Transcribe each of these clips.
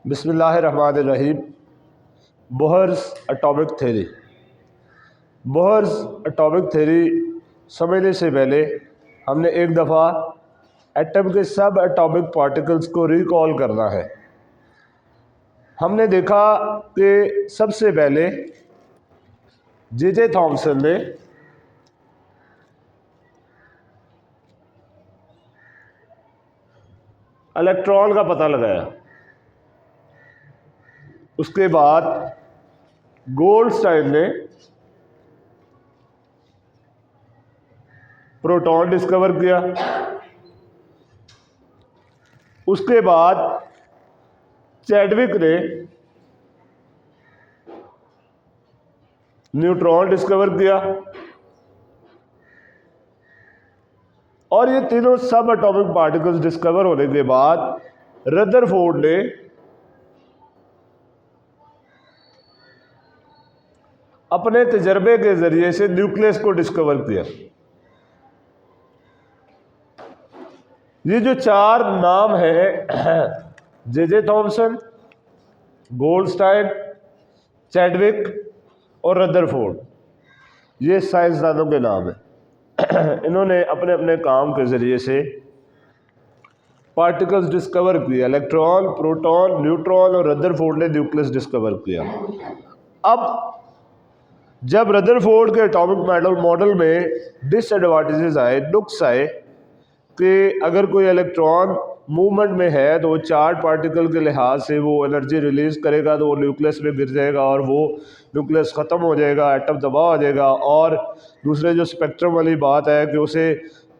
बिस्मिल्लाहिर्रहमानिर्रहीम। Bohr's atomic theory. Bohr's atomic theory समझने से पहले हमने एक दफ़ा एटम के सब एटॉमिक पार्टिकल्स को रिकॉल करना है। हमने देखा कि सबसे पहले जे थॉमसन ने इलेक्ट्रॉन का पता लगाया, उसके बाद गोल्डस्टाइन ने प्रोटॉन डिस्कवर किया, उसके बाद चैडविक ने न्यूट्रॉन डिस्कवर किया, और ये तीनों सब एटॉमिक पार्टिकल्स डिस्कवर होने के बाद रदरफोर्ड ने अपने तजर्बे के जरिए से न्यूक्लियस को डिस्कवर किया। ये जो चार नाम है जे थॉमसन, गोल्डस्टाइन, चैडविक और रदरफोर्ड, ये साइंसदानों के नाम हैं। इन्होंने अपने अपने काम के ज़रिए से पार्टिकल्स डिस्कवर किए, इलेक्ट्रॉन, प्रोटॉन, न्यूट्रॉन, और रदरफोर्ड ने न्यूक्लियस डिस्कवर किया। अब जब रदरफोर्ड के एटॉमिक मॉडल में डिसएडवांटेजेस आए, नुक्स आए, कि अगर कोई इलेक्ट्रॉन मूवमेंट में है तो वो चार्ज पार्टिकल के लिहाज से वो एनर्जी रिलीज करेगा तो वो न्यूक्लियस में गिर जाएगा और वो न्यूक्लियस ख़त्म हो जाएगा, एटम तबाह हो जाएगा। और दूसरे जो स्पेक्ट्रम वाली बात है कि उसे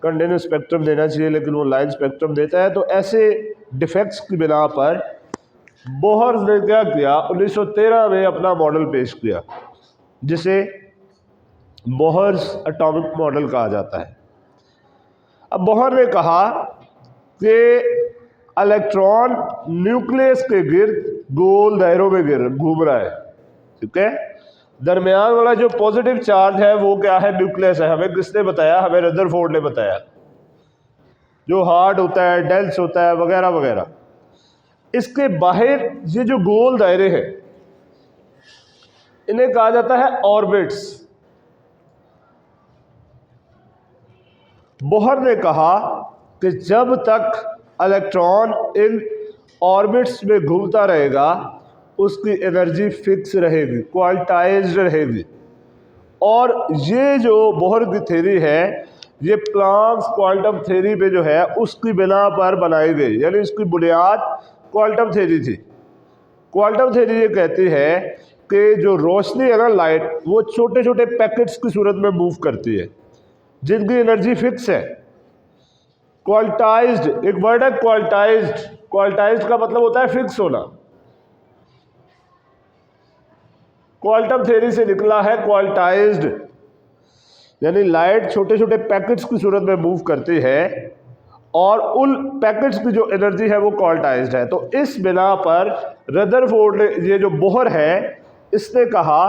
कंटिन्यूस स्पेक्ट्रम देना चाहिए लेकिन वो लाइन स्पेक्ट्रम देता है। तो ऐसे डिफेक्ट्स की बिना पर बोहर्स ने क्या किया, 1913 में अपना मॉडल पेश किया जिसे बोहर्स एटॉमिक मॉडल कहा जाता है। अब बोहर ने कहा कि इलेक्ट्रॉन न्यूक्लियस के गिर्द गोल दायरों में घूम रहा है, ठीक है। दरमियान वाला जो पॉजिटिव चार्ज है वो क्या है, न्यूक्लियस है। हमें किसने बताया? हमें रदरफोर्ड ने बताया। जो हार्ड होता है, डेंस होता है, वगैरह वगैरह। इसके बाहर ये जो गोल दायरे हैं इन्हें कहा जाता है ऑर्बिट्स। बोहर ने कहा कि जब तक इलेक्ट्रॉन इन ऑर्बिट्स में घूमता रहेगा उसकी एनर्जी फिक्स रहेगी, क्वांटाइज्ड रहेगी। और ये जो बोहर की थ्योरी है ये प्लांक्स क्वांटम थ्योरी पे जो है उसकी बिना पर बनाई गई, यानी इसकी बुनियाद क्वांटम थ्योरी थी। क्वांटम थ्योरी ये कहती है कि जो रोशनी है ना, लाइट, वो छोटे छोटे पैकेट्स की सूरत में मूव करती है जिनकी एनर्जी फिक्स है। क्वांटाइज्ड, एक वर्ड है क्वांटाइज्ड। क्वांटाइज्ड का मतलब होता है फिक्स होना। क्वांटम थ्योरी से निकला है क्वांटाइज्ड, यानी लाइट छोटे छोटे पैकेट्स की सूरत में मूव करती है और उन पैकेट्स की जो एनर्जी है वो क्वांटाइज्ड है। तो इस बिना पर रदरफोर्ड ने, ये जो बोहर है, इसने कहा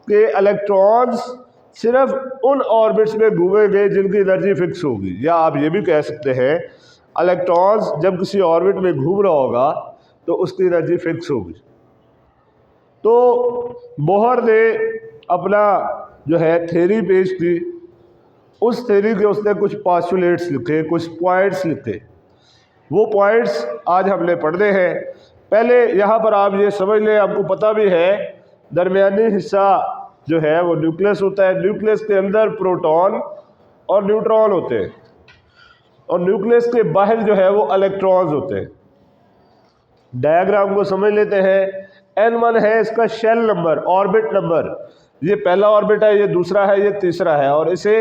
कि इलेक्ट्रॉन्स सिर्फ उन ऑर्बिट्स में घूमेंगे जिनकी एनर्जी फिक्स होगी। या आप ये भी कह सकते हैं इलेक्ट्रॉन्स जब किसी ऑर्बिट में घूम रहा होगा तो उसकी एनर्जी फिक्स होगी। तो बोहर ने अपना जो है थ्योरी पेश की। उस थ्योरी के उसने कुछ पोस्टुलेट्स लिखे, कुछ पॉइंट्स लिखे। वो पॉइंट्स आज हमने पढ़ने हैं। पहले यहाँ पर आप ये समझ लें, आपको पता भी है दरमियानी हिस्सा जो है वो न्यूक्लियस होता है। न्यूक्लियस के अंदर प्रोटॉन और न्यूट्रॉन होते हैं और न्यूक्लियस के बाहर जो है वो इलेक्ट्रॉन्स होते हैं। डायग्राम को समझ लेते हैं। N1 है इसका शेल नंबर, ऑर्बिट नंबर। ये पहला ऑर्बिट है, ये दूसरा है, ये तीसरा है। और इसे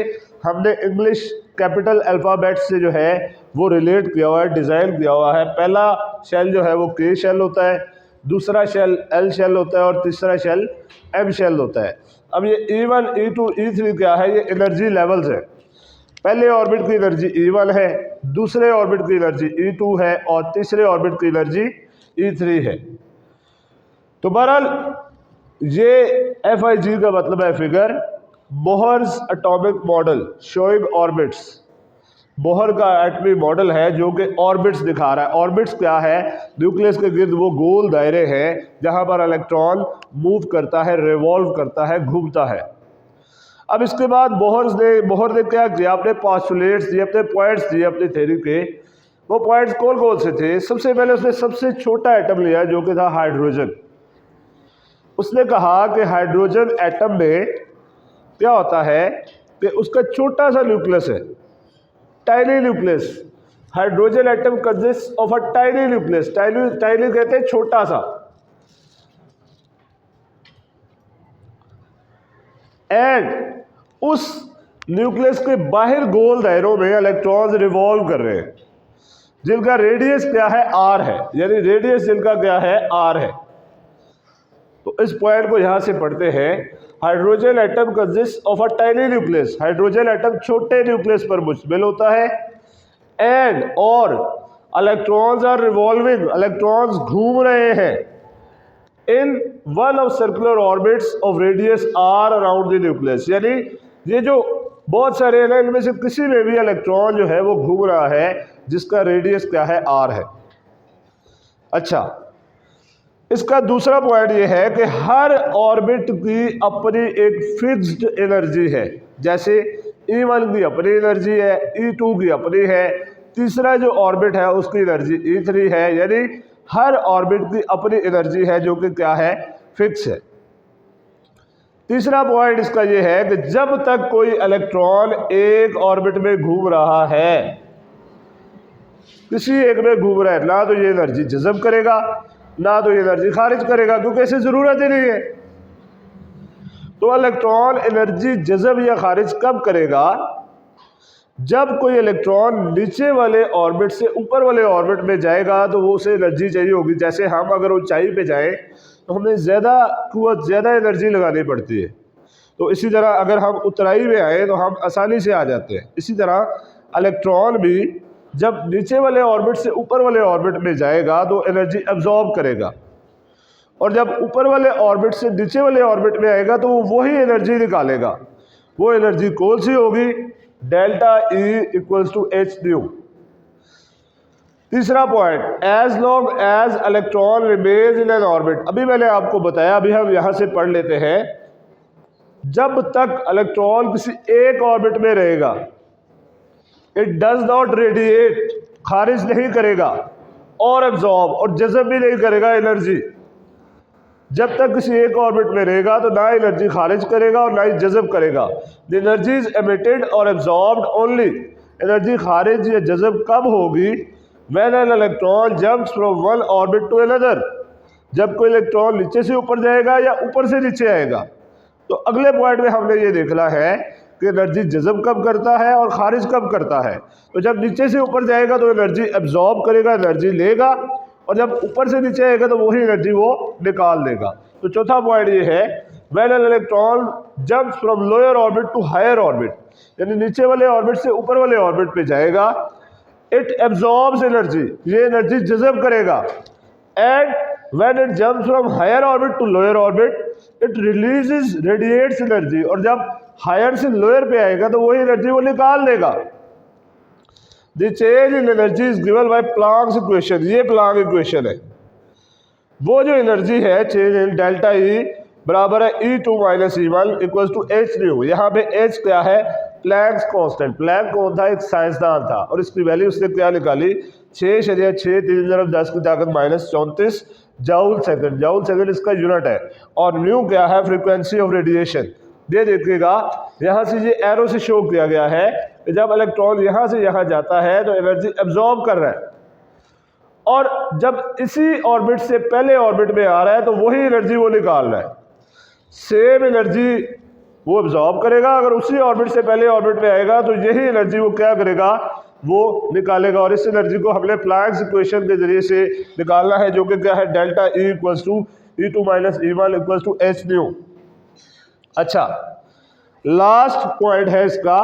हमने इंग्लिश कैपिटल अल्फ़ाबेट से जो है वो रिलेट किया हुआ है, डिज़ाइन किया हुआ है। पहला शेल जो है वो K शेल होता है, दूसरा शेल L शेल होता है और तीसरा शेल M शेल होता है। अब ये E1, E2, E3 क्या है? ये एनर्जी लेवल्स है। पहले ऑर्बिट की एनर्जी E1 है, दूसरे ऑर्बिट की एनर्जी E2 है और तीसरे ऑर्बिट की एनर्जी E3 है। तो बहरहाल ये FIG का मतलब है figure, Bohr's atomic model showing orbits. Bohr का एटमी मॉडल है जो कि ऑर्बिट्स दिखा रहा है। ऑर्बिट्स क्या है? न्यूक्लियस के गिर्द वो गोल दायरे हैं जहां पर इलेक्ट्रॉन मूव करता है, रिवॉल्व करता है, घूमता है। अब इसके बाद बोहर ने क्या किया? अपने पॉस्टुलेट्स दिए, अपने पॉइंट्स दिए अपनी थ्योरी के। वो पॉइंट्स कौन कौन से थे? सबसे पहले उसने सबसे छोटा एटम लिया जो कि था हाइड्रोजन। उसने कहा कि हाइड्रोजन एटम में क्या होता है कि उसका छोटा सा न्यूक्लियस है, tiny nucleus. Hydrogen atom consist of a tiny nucleus. Tiny कहते हैं छोटा सा। एंड उस न्यूक्लियस के बाहर गोल दायरों में इलेक्ट्रॉन्स रिवॉल्व कर रहे हैं जिनका रेडियस क्या है? आर है। यानी रेडियस जिनका क्या है? आर है। तो इस पॉइंट को यहां से पढ़ते हैं। Hydrogen atom consist of a tiny nucleus. Hydrogen atom छोटे न्यूक्लियस पर मुश्तमिल होता है। एंड और इलेक्ट्रॉन्स आर रिवॉल्विंग, इलेक्ट्रॉन्स घूम रहे हैं in one of circular orbits of radius R around the nucleus. यानी ये जो बहुत सारे हैं इनमें से किसी में भी इलेक्ट्रॉन जो है वो घूम रहा है जिसका रेडियस क्या है? आर है। अच्छा, इसका दूसरा पॉइंट ये है कि हर ऑर्बिट की अपनी एक फिक्स्ड एनर्जी है। जैसे E1 की अपनी एनर्जी है, E2 की अपनी है, तीसरा जो ऑर्बिट है उसकी एनर्जी E3 है। यानी हर ऑर्बिट की अपनी एनर्जी है जो कि क्या है? फिक्स है। तीसरा पॉइंट इसका ये है कि जब तक कोई इलेक्ट्रॉन एक ऑर्बिट में घूम रहा है, किसी एक में घूम रहा है, ना तो ये एनर्जी जज़ब करेगा ना तो ये एनर्जी खारिज करेगा, क्योंकि इसे ज़रूरत ही नहीं है। तो इलेक्ट्रॉन एनर्जी जज़ब या खारिज कब करेगा? जब कोई इलेक्ट्रॉन नीचे वाले ऑर्बिट से ऊपर वाले ऑर्बिट में जाएगा तो वो उसे एनर्जी चाहिए होगी। जैसे हम अगर ऊंचाई पे जाएं तो हमें ज़्यादा कुव्वत, ज़्यादा एनर्जी लगानी पड़ती है। तो इसी तरह अगर हम उतराई में आए तो हम आसानी से आ जाते हैं। इसी तरह इलेक्ट्रॉन भी जब नीचे वाले ऑर्बिट से ऊपर वाले ऑर्बिट में जाएगा तो एनर्जी एब्जॉर्ब करेगा, और जब ऊपर वाले ऑर्बिट से नीचे वाले ऑर्बिट में आएगा तो वो वही एनर्जी निकालेगा। वो एनर्जी कौन सी होगी? Delta E equals to H nu. तीसरा point, as long as electron remains in an orbit. अभी मैंने आपको बताया, अभी हम यहां से पढ़ लेते हैं। जब तक इलेक्ट्रॉन किसी एक ऑर्बिट में रहेगा, इट डज नॉट रेडिएट, खारिज नहीं करेगा, और एब्जॉर्ब और जज़ब भी नहीं करेगा एनर्जी। जब तक किसी एक ऑर्बिट में रहेगा तो ना एनर्जी खारिज करेगा और ना ही जज़ब करेगा। द एनर्जी इज एमिटेड और एब्जॉर्ब्ड ओनली। एनर्जी खारिज या जज़ब कब होगी? When an electron jumps from one orbit to another. जब कोई इलेक्ट्रॉन नीचे से ऊपर जाएगा या ऊपर से नीचे आएगा। तो अगले पॉइंट में हमने ये देखना है कि एनर्जी जज़ब कब करता है और खारिज कब करता है। तो जब नीचे से ऊपर जाएगा तो एनर्जी एब्जॉर्ब करेगा, एनर्जी लेगा, और जब ऊपर से नीचे आएगा तो वही एनर्जी वो निकाल देगा। तो चौथा पॉइंट ये है, when an electron jumps from lower orbit to higher orbit, यानी नीचे वाले ऑर्बिट से ऊपर वाले ऑर्बिट पे जाएगा, इट एब्जॉर्ब्स एनर्जी, ये एनर्जी जज़ब करेगा। And when it jumps from higher orbit to lower orbit, it releases radiates energy, और जब हायर से लोअर पे आएगा तो वही एनर्जी वो निकाल देगा। The change in energy is given by Planck's equation. ये प्लांक इक्वेशन है। वो जो एनर्जी है चेंज इन डेल्टा E बराबर है E2 minus E1 equals to H nu. यहाँ पे H क्या है? Planck's constant. प्लैंक कौन था? एक साइंसदान था, और इसकी वैल्यू उसने क्या निकाली? 6.6 जूल सेकंड। जूल सेकंड इसका यूनिट है, और न्यू क्या है? Frequency of radiation. ये देखिएगा यहाँ से ये एरो से शो किया गया है कि जब इलेक्ट्रॉन यहाँ से यहाँ जाता है तो एनर्जी एब्जॉर्ब कर रहा है, और जब इसी ऑर्बिट से पहले ऑर्बिट में आ रहा है तो वही एनर्जी वो निकाल रहा है। सेम एनर्जी वो एब्जॉर्ब करेगा, अगर उसी ऑर्बिट से पहले ऑर्बिट में आएगा तो यही एनर्जी वो क्या करेगा? वो निकालेगा। और इस एनर्जी को हमने प्लैंक्स इक्वेशन के जरिए से निकालना है, जो कि क्या है? Delta E equals to E2 minus E1 equals to H nu. अच्छा, लास्ट पॉइंट है इसका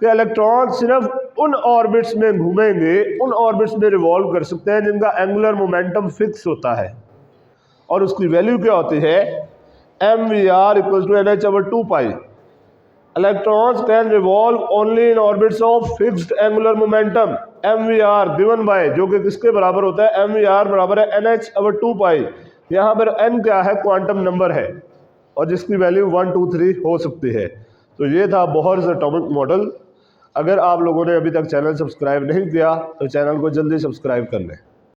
कि इलेक्ट्रॉन सिर्फ उन ऑर्बिट्स में घूमेंगे, उन ऑर्बिट्स में रिवॉल्व कर सकते हैं जिनका एंगुलर मोमेंटम फिक्स होता है, और उसकी वैल्यू क्या होती है? mvr equals to NH/2 pi. Electrons can revolve only in orbits of fixed angular momentum mvr given by, जो कि किसके बराबर होता है, mvr बराबर है nh/2 पाई। यहाँ पर n क्या है, क्वांटम नंबर है और जिसकी वैल्यू 1 2 3 हो सकती है। तो ये था बोहर्स एटॉमिक मॉडल। अगर आप लोगों ने अभी तक चैनल सब्सक्राइब नहीं किया तो चैनल को जल्दी सब्सक्राइब कर लें।